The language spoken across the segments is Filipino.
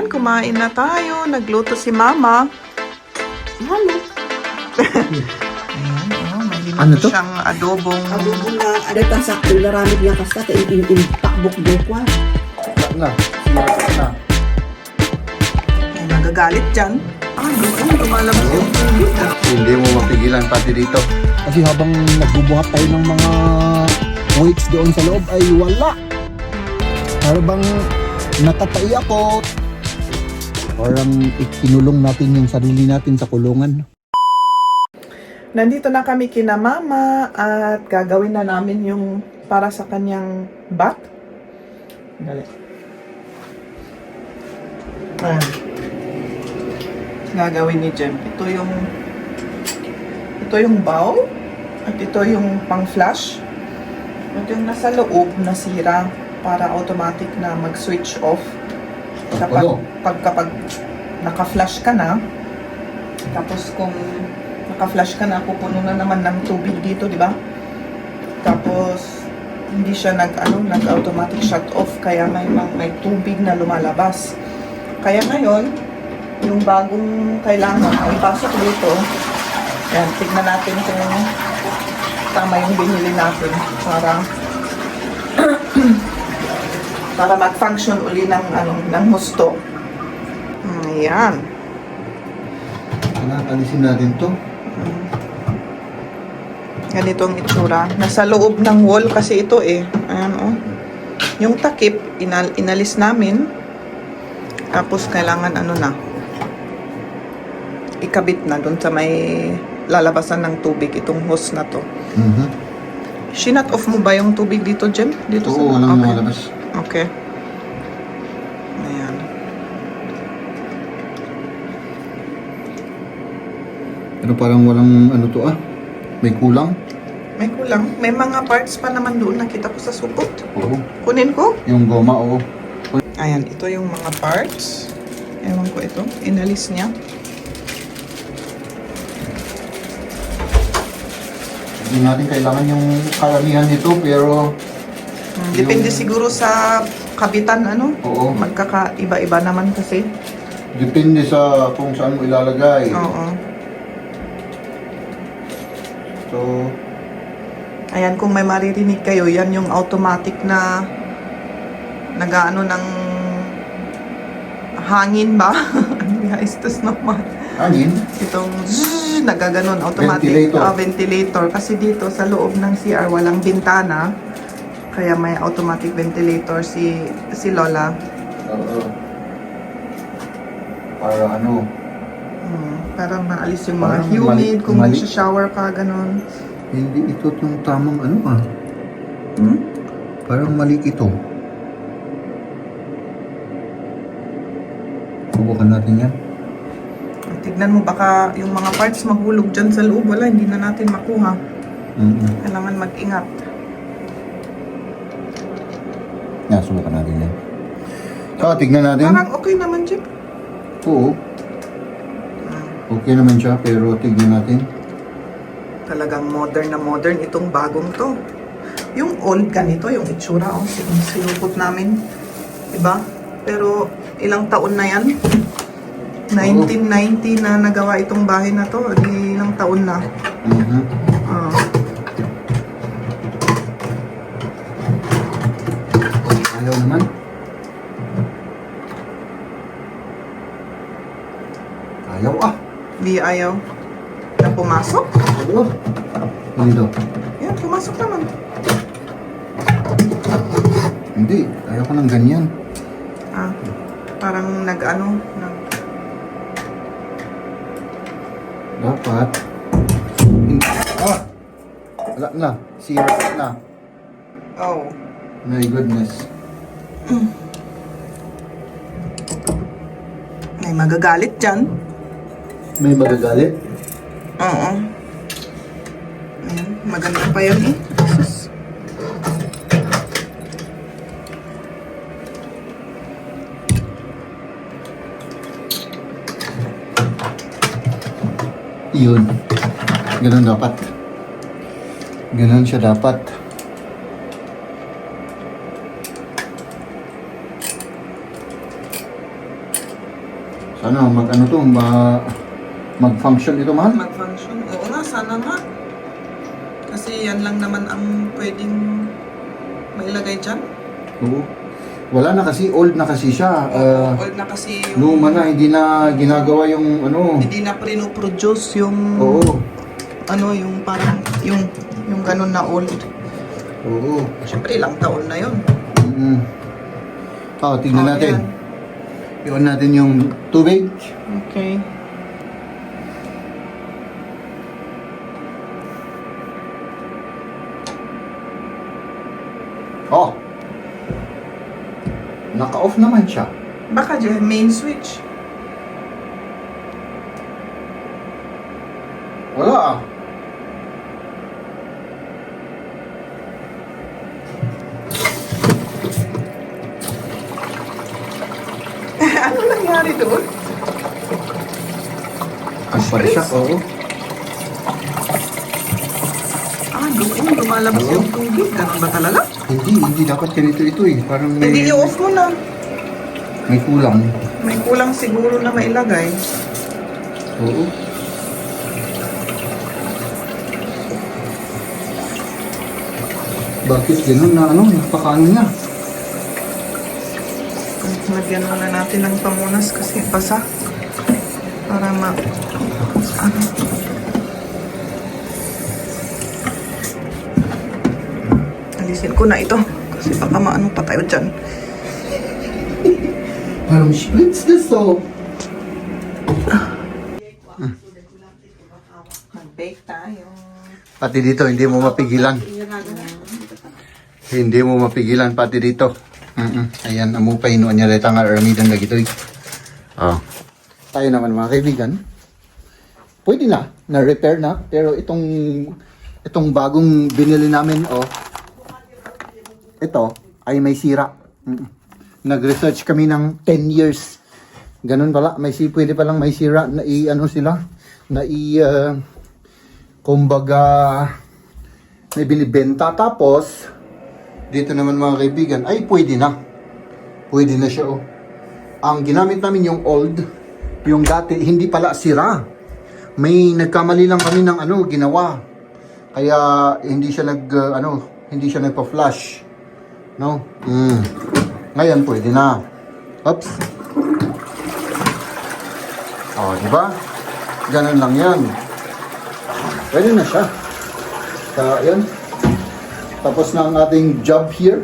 Kumain na tayo. Nagluto si Mama. Halo. Ayan, oh, may linuto Ano to? siyang adobong. Adobo na adeta sa kularamit nga kasta kay pakbok do kwa. Na, siya na. Ay, nagagalit dyan. Lumalabas yung tubig. Hindi mo mapigilan pati dito. Kasi habang nagbubuhat tayo ng mga weights doon sa loob ay wala. Para bang natatai ako. Parang ikinulong natin yung sarili natin sa kulungan. Nandito na kami kina Mama at gagawin na namin yung para sa kanyang bath. Dali. Ayan. Gagawin ni Jem. Ito yung bowl at ito yung pang-flush. Ito yung nasa loob nasira para automatic na mag-switch off kapag naka-flush ka na. Tapos kung naka-flush ka na, pupuno na naman ng tubig dito, di ba? Tapos hindi siya nag-automatic shut off, kaya may tubig na lumalabas. Kaya ngayon, yung bagong kailangan ipasok dito, yan, tignan natin kung tama yung binili natin para mag-function uli ng husto. Ayan. Alisin natin to. Ganito ang itsura. Nasa loob ng wall kasi ito eh. Ayan oh. Yung takip, inalis namin. Tapos kailangan ikabit na dun sa may lalabasan ng tubig, itong hose na to. Shinut off mo ba yung tubig dito, Jem? Dito Oo, walang lumalabas. Okay. Ayan. Pero parang walang to may kulang. May kulang. May mga parts pa naman doon nakita ko sa supot. Oo. Kunin ko. Yung goma, oo. Ayan, ito yung mga parts. Ewan ko ito. Inalis niya. Hindi natin kailangan yung karamihan nito, pero Depende siguro sa kabitan, oo. Magkakaiba-iba naman kasi. Depende sa kung saan mo ilalagay. Oo. So, Ayan, kung may maririnig kayo, yan yung automatic na nag-ano ng hangin ba? Guys, tas naman. hangin. Itong zzz, nagaganon, automatic. Ventilator. Ventilator. Kasi dito sa loob ng CR walang bintana. Kaya may automatic ventilator si Lola. Oo. Para Para maalis yung mga Parang humid, kung mali. mag-shower ka, ganon. hindi ito yung tamang Hmm? Parang mali ito. Subukan natin yan. Tignan mo, baka yung mga parts mahulog dyan sa loob. Wala, hindi na natin makuha. Kailangan mag-ingat. Yan, subukan natin yan. So, tignan natin. Parang okay naman, Jim. Oo. Okay naman siya, pero tignan natin. Talagang modern na modern itong bagong to. Yung old ganito, yung itsura, sinupot namin. Diba? Pero ilang taon na yan? 1990 na nagawa itong bahay na to. Di ilang taon na. Ayaw naman. Ayaw Di ayaw na pumasok. Oo. Dito. Yan, pumasok naman. Hindi. Ayaw ko ng ganyan. Parang Dapat. Wala na. Zero na. Oh. My goodness. May magagalit dyan. May magagalit? Oo. Ayan, maganda pa yun eh. Sus. Yun. Ganun dapat. Ganun siya dapat. Sana mag-function ito, mahal. Mag-function. Oo nga, sana nga. Kasi yan lang naman ang pwedeng mailagay dyan. Oo. Wala na kasi, old na kasi siya. Old na kasi yung... Luma na, hindi na ginagawa yung ano. Hindi na produce yung... Oo. Ano, yung parang... Yung ganun na old. Oo. Siyempre, ilang taon na yun. Tignan Oh, natin. yan. I-on natin yung tubig. Okay. Oh! Naka-off naman siya. Baka dyan, main switch. Wala ah. Ano nangyari doon? Siya, oo. Doon, lumalabas Oo. yung tubig. Ganun ba talaga? Hindi dapat ganito ito eh. Parang Hindi, i-off mo na. may kulang. May kulang siguro na mailagay. Oo. Bakit ganun na napakaano niya? Lagyan muna natin ng pamunas kasi basa. Para ano. Alisin ko na ito. Kasi baka maano pa tayo dyan. Parang spritz na so. Mag-bake tayo. Pati dito, hindi mo mapigilan. Hindi mo mapigilan pati dito. Ayan, amupay noon niya reta nga aramidan lagi ito. Tayo naman mga kaibigan. Pwede na repair na. Pero itong bagong binili namin, ito ay may sira. Nag-research kami ng 10 years. Ganun pala, pwede palang may sira na kumbaga, may binibenta. Tapos, dito naman mga kaibigan, ay pwede na. Pwede na siya, Ang ginamit namin yung old, yung dati, hindi pala sira. May nagkamali lang kami ng ginawa. Kaya, hindi siya hindi siya nagpa-flash. No? Ngayon, pwede na. Oops. Diba? Ganun lang yan. Pwede na siya. Yan. Tapos na ang ating job here.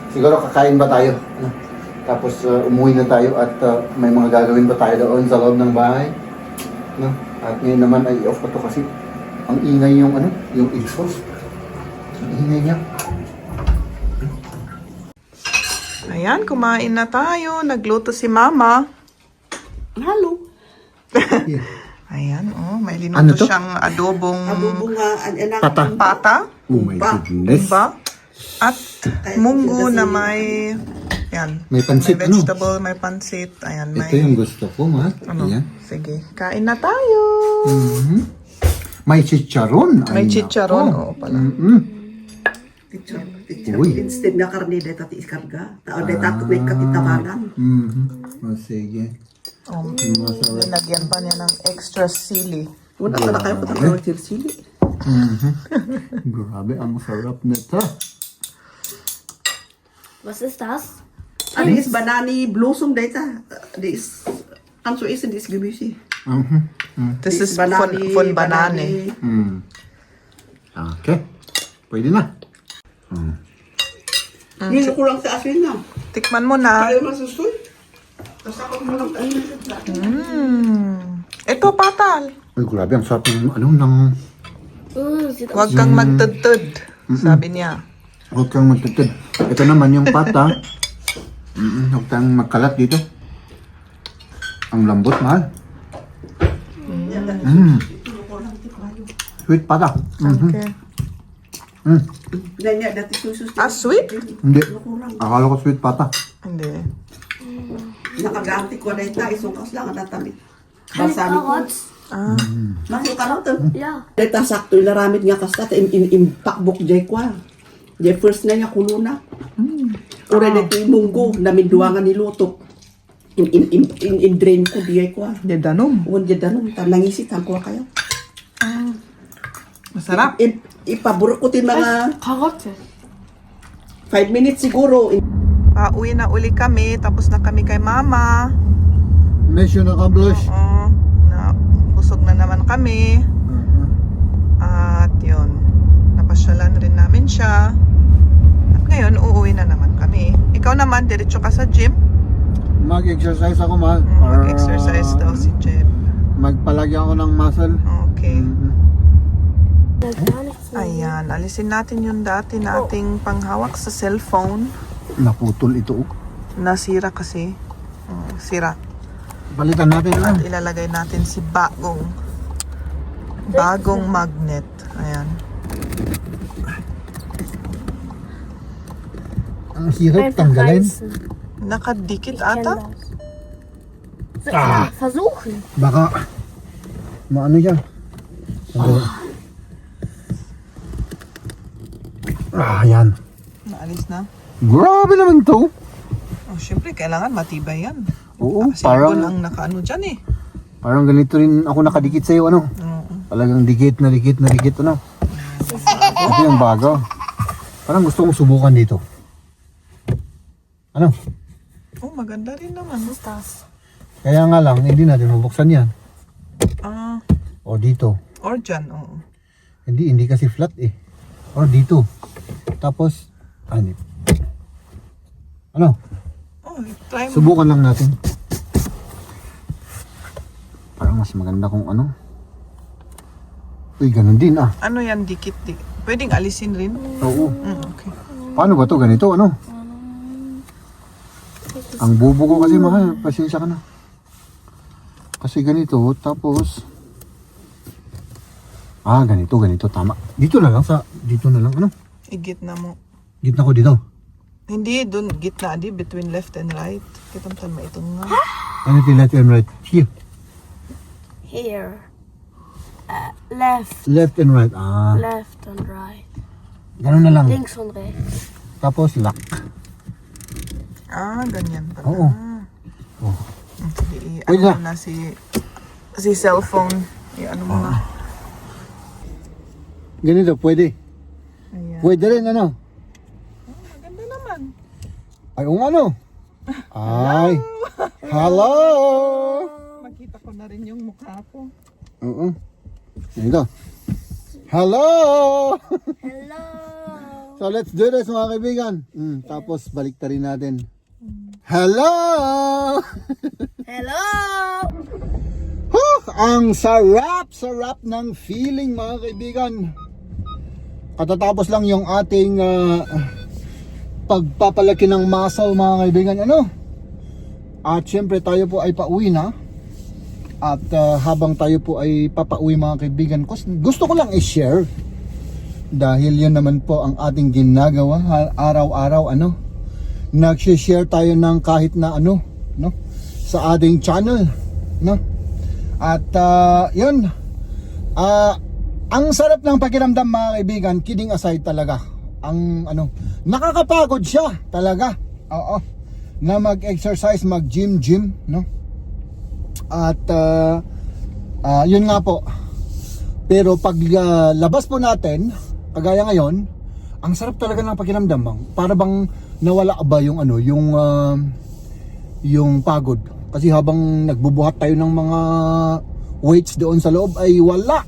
Siguro kakain ba tayo? Tapos umuwi na tayo at may mga gagawin pa tayo doon sa loob ng bahay. No? At ngayon naman ay off ko to kasi ang ingay yung exhaust. Ang ingay niya. Ayan, kumain na tayo. Nagluto si Mama. Halo. Ayan, may linuto Ano to? siyang adobong Anak. pata. Oh my goodness. Diba? At munggo na may... Yan. May pansit, May vegetable, may pansit. Ayan, may... Ito yung gusto ko, ma. Ayan. Sige, kain na tayo. May chicharon. May Ay, chicharon. nako. Oo pala. Uy. Instead na karne, dito ti iskarga. Tao, dito may katitawanan. Sige. Nilagyan pa niya ng extra sili. Wala ka na kayo patawag sili. Grabe, ang sarap nito. Was ist das? Ano is banani blossom dito? This, also is this Gemüse. This is fun banane. Okay. Pwede na. Hindi ko lang sa asin na. Tikman mo na. Ayaw masusoy. Tasakot mo lang tayo. Ito, patal. Ay, grabe, ang sarap ng Sieht aus. Huwag kang magtutod, sabi niya. Huwag kang magtutod. Ito naman yung pata. Huwag kang magkalat dito. Ang lambot, mahal. Sweet pata. Okay. Ganyan, dati susus. Sweet? Hindi. Akala ko sweet pata. Hindi. Nakaganti ko na ito. Isungkas lang ang natamit. Keine Balsami ko. Karots? Masuk ka lang ito. Ja. Dito sakto ilaramit nga kasta. Impakbok jay kwa. Jay first na niya kulo na. Ure dito yung munggo. Naminduangan niluto. in drain ko diay ko. De danom. Uwan di danom, nangisit ang kuha kayo. Masarap. Ipaburo ko tin mga Karotte. 5 minutes siguro. Pauwi na uli kami. Tapos na kami kay mama. Mission accomplished. Oo. Busog na naman kami. At yun. Napasyalan rin namin siya. At ngayon, uuwi na naman kami. Ikaw naman, diretso ka sa gym. Mag-exercise ako, mahal. Mag-exercise daw si Jeb. Magpalagyan ako ng muscle. Okay. Gar nichts mehr. Ayan, alisin natin yung dati nating panghawak sa cellphone. Naputol ito. Nasira kasi. Sira. Palitan natin lang. At ilalagay natin si bagong magnet. Ayan. Ang hirap Einfach tanggalin. reißen. Nakadikit Ich kenn ata. das. So, ja, versuchen. Baka maano siya. Sandali. Yan. Naalis na. Grabe naman to. Oh, syempre, kailangan matibay yan. Oo, Kasi parang ang nakaano dyan eh. parang ganito rin ako nakadikit sa iyo, ano? Talagang dikit na dikit na dikit, ano? Ito yung bago. Parang gusto kong subukan dito. Ano? Oh, maganda rin naman. Was ist das? Kaya nga lang, hindi natin mabuksan yan. Ah, O dito. or dyan, oo. Hindi kasi flat eh. Or dito. Tapos, ano? Ano? Oh, try mo. Subukan lang natin. Parang mas maganda kung ano. Uy, ganun din ah. Ano yan, dikit. Pwedeng alisin rin. Oo. Okay. Paano ba to? Ganito, ano? Ang bubo ko kasi mahal. Pasensya ka na. Kasi ganito, tapos... ganito, tama. Dito na lang, ano? Igitna mo. Gitna ko dito. Hindi, dun gitna di, between left and right. Kitamtan mo itong nga. Ano yung left and right? Here. Here. Left. Left and right. Left and right. Ganun na lang. Links und rechts. Tapos lock. Ganyan pala. Oo. Oh. Sige, Pwede ano na si cellphone. Ano mo na. Ganito, pwede. Ayan. Pwede rin, ano? Maganda naman. Ay, ano? Ay. Hello! Makita ko na rin yung mukha ko. Oo. Ganito. Hello! Hello. So, let's do this, mga kaibigan. Tapos, balik rin natin. Hello! Hello. Ang sarap ng feeling, mga kaibigan. Katatapos lang yung ating pagpapalaki ng muscle, mga kaibigan. Ano? At syempre tayo po ay pauwi na. At habang tayo po ay papauwi, mga kaibigan, gusto ko lang i-share. Dahil yun naman po ang ating ginagawa araw-araw, ano? Nag-share tayo ng kahit na ano, no? Sa ating channel, no? At yun, ang sarap ng pakiramdam, mga kaibigan, kidding aside talaga. Ang ano, nakakapagod siya talaga. Oo. Na mag-exercise, mag-gym, no? At yun nga po. Pero pag labas po natin, kagaya ngayon, ang sarap talaga ng pakiramdam, bang. Para bang nawala ba yung ano, yung pagod. Kasi habang nagbubuhat tayo ng mga weights doon sa loob ay wala.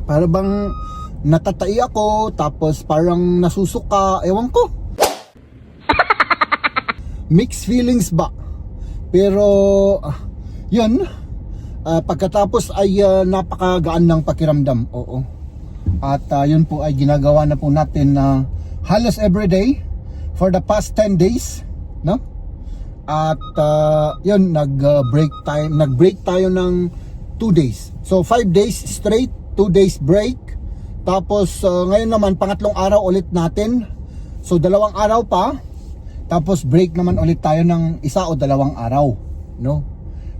Para bang natatai ako, tapos parang nasusuka, ewan ko. Mixed feelings ba? Pero yun, pagkatapos ay napakagaan ng pakiramdam. Oo. At yun po ay ginagawa na po natin halos everyday for the past 10 days, no? At yun, nag-break tayo ng 2 days. So 5 days straight, 2 days break. Tapos ngayon naman pangatlong araw ulit natin. So 2 araw pa. Tapos break naman ulit tayo ng 1 o 2 araw, no?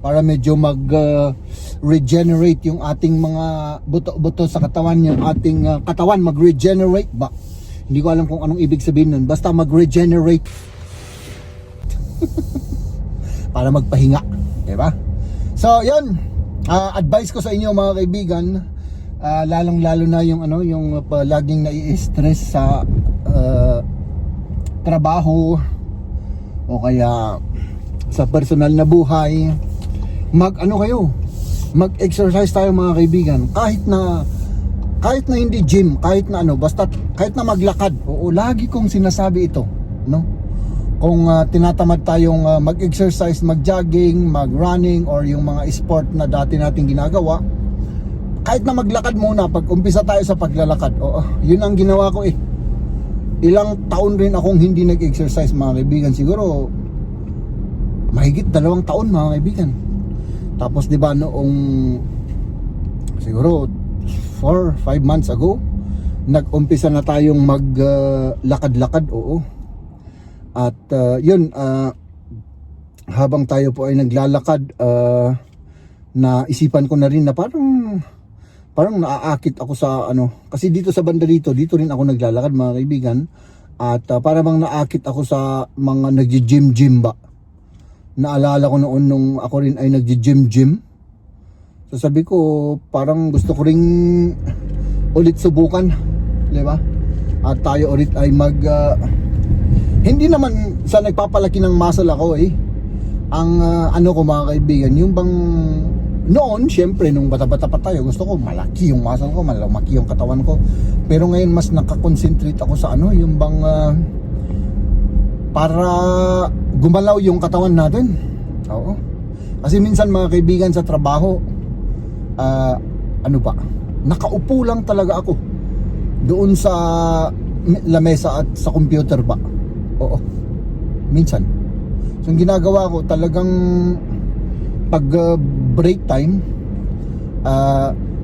Para medyo mag-regenerate yung ating mga buto-buto sa katawan, yung ating katawan mag-regenerate ba? Hindi ko alam kung anong ibig sabihin nun. Basta mag-regenerate. para magpahinga, di ba? So, yun, advice ko sa inyo mga kaibigan, lalong-lalo na yung yung laging nai-stress sa trabaho o kaya sa personal na buhay, mag-exercise tayo mga kaibigan, kahit na hindi gym, kahit na basta kahit na maglakad. Oo, lagi kong sinasabi ito, no? Kung tinatamad tayong mag-exercise, mag-jogging, mag-running or yung mga sport na dati nating ginagawa, kahit na maglakad muna, pag umpisa tayo sa paglalakad. Oo, yun ang ginawa ko eh. Ilang taon rin akong hindi nag-exercise mga kaibigan, siguro mahigit 2 taon mga kaibigan. Tapos 'di ba noong siguro 4-5 months ago, nag-umpisa na tayong maglakad-lakad, oo. At yun, habang tayo po ay naglalakad, naisipan ko na rin na parang naaakit ako sa kasi dito sa banda dito rin ako naglalakad mga kaibigan. At parang naakit ako sa mga nagji-gym ba. Naalala ko noon nung ako rin ay nagji-gym. So sabi ko, parang gusto ko ring ulit subukan, di ba? At tayo ulit ay hindi naman sa nagpapalaki ng muscle ako eh. Ang ko mga kaibigan, yung bang noon, syempre nung bata-bata pa tayo, gusto ko malaki yung muscle ko, malaki yung katawan ko. Pero ngayon mas nakakonsentrate ako sa yung bang para gumalaw yung katawan natin. Oo. Kasi minsan mga kaibigan sa trabaho, nakaupo lang talaga ako doon sa lamesa at sa computer ba. Oo. Minsan. So yung ginagawa ko talagang pag break time,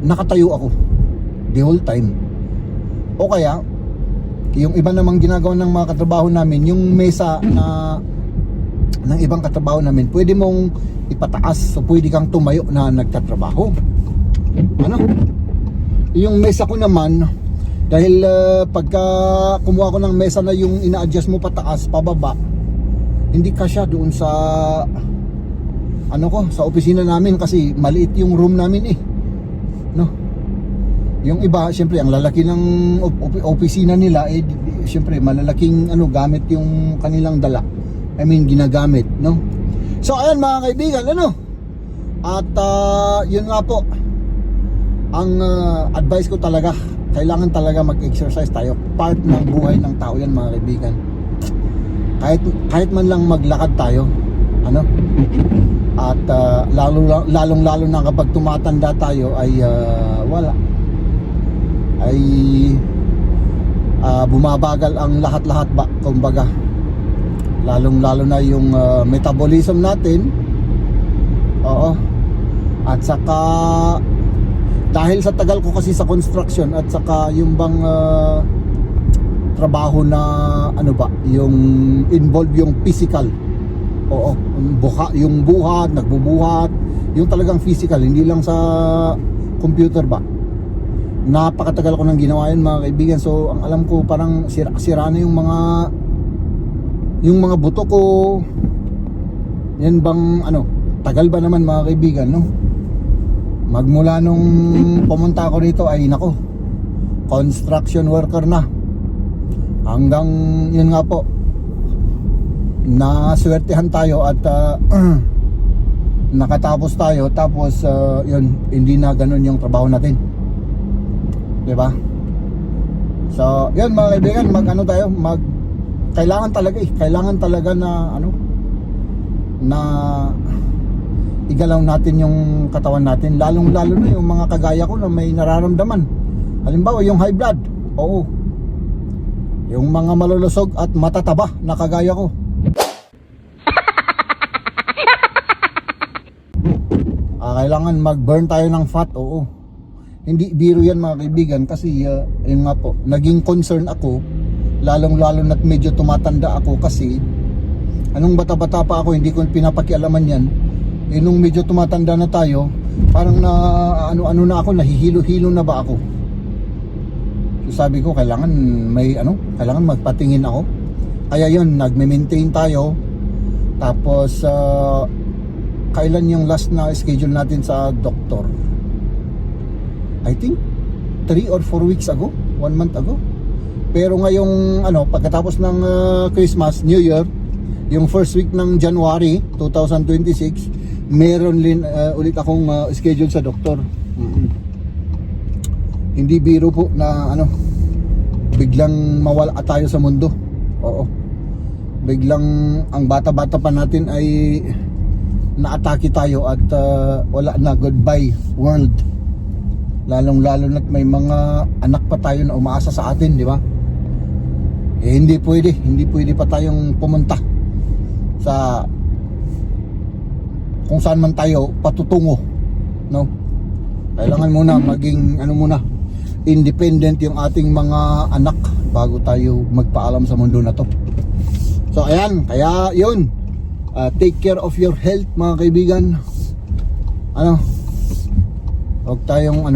nakatayo ako the whole time. O kaya yung iba namang ginagawa ng mga katrabaho namin, yung mesa ng ibang katrabaho namin, pwede mong ipataas, so pwede kang tumayo na nagtatrabaho. Yung mesa ko naman, dahil pagka kumuha ko ng mesa na yung ina-adjust mo pataas, pababa, hindi kasya doon sa sa opisina namin kasi maliit yung room namin eh. No? Yung iba, syempre ang lalaki ng opisina nila eh, syempre malalaking gamit yung kanilang dala. I mean ginagamit, no? So ayan mga kaibigan, at yun nga po ang advice ko talaga, kailangan talaga mag-exercise tayo. Part ng buhay ng tao yan mga kaibigan. Kahit man lang maglakad tayo, at lalong-lalo na kapag tumatanda tayo ay bumabagal ang lahat-lahat ba, kumbaga. Lalong-lalo na yung metabolism natin. Oo. At saka dahil sa tagal ko kasi sa construction at saka yung bang trabaho na yung involve yung physical. Oo, yung buhat, nagbubuhat, yung talagang physical, hindi lang sa computer ba. Napakatagal ko nang ginawa yun mga kaibigan. So ang alam ko parang sira na yung mga buto ko. Yan bang tagal ba naman mga kaibigan, no? Magmula nung pumunta ako dito ay construction worker na. Hanggang yun nga po, naswertehan tayo at nakatapos tayo. Tapos yun, hindi na ganun yung trabaho natin, diba? So yun mga kaibigan, kailangan talaga na igalaw natin yung katawan natin, lalong-lalo na yung mga kagaya ko na may nararamdaman. Halimbawa yung high blood, oo, yung mga malulusog at matataba na kagaya ko. Kailangan mag-burn tayo ng fat, oo. Hindi biro yan mga kaibigan kasi yun nga po, naging concern ako, lalong-lalo na't medyo tumatanda ako kasi anong bata-bata pa ako, hindi ko pinapakialaman yan. Nung medyo tumatanda na tayo, parang na na ako, nahihilo-hilo na ba ako. So sabi ko kailangan magpatingin ako. Kaya yun, nagme-maintain tayo. Tapos kailan yung last na schedule natin sa doktor? I think 3 or 4 weeks ago, 1 month ago. Pero ngayong pagkatapos ng Christmas, New Year, yung first week ng January 2026, meron ulit akong schedule sa doktor. Hindi biro po na biglang mawala tayo sa mundo. Oo. Biglang ang bata-bata pa natin ay naatake tayo at wala na, goodbye world. Lalong-lalo na't may mga anak pa tayo na umaasa sa atin, di ba? Hindi pwede pa tayong pumunta sa kung saan man tayo patutungo, no? Kailangan muna maging independent yung ating mga anak bago tayo magpaalam sa mundo na to. So ayan, kaya yun, take care of your health mga kaibigan. Huwag tayong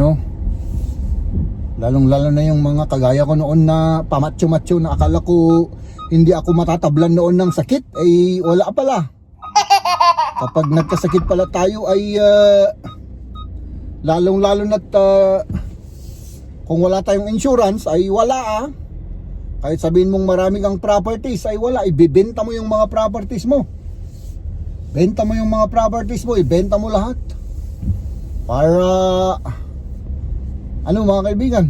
lalong-lalo na yung mga kagaya ko noon na pamatcho-matcho na akala ko hindi ako matatablan noon ng sakit, ay wala pala. Kapag nagkasakit pala tayo ay lalong-lalo na't kung wala tayong insurance ay wala. Kahit sabihin mong marami kang properties ay wala, ibibenta mo yung mga properties mo. Benta mo yung mga properties mo, ibenta mo lahat. Para mga kaibigan?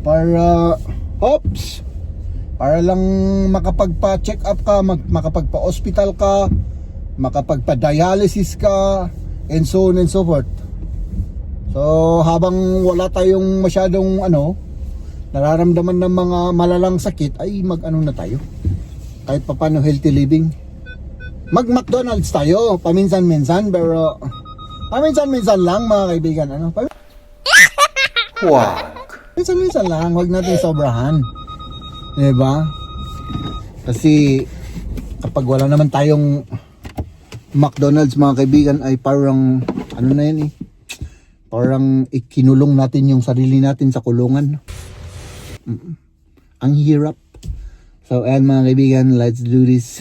Para para lang makapagpa-check up ka, makapagpa-hospital ka, makapagpa-dialysis ka, and so on and so forth. So habang wala tayong masyadong nararamdaman ng mga malalang sakit, ay na tayo. Kahit paano healthy living. Mag-McDonald's tayo, paminsan-minsan, pero paminsan-minsan lang mga kaibigan. Paminsan-minsan lang, wag natin sobrahan. Diba? Kasi kapag wala naman tayong McDonald's mga kaibigan, ay parang parang ikinulong natin yung sarili natin sa kulungan. Ang hirap. So ayan mga kaibigan, let's do this.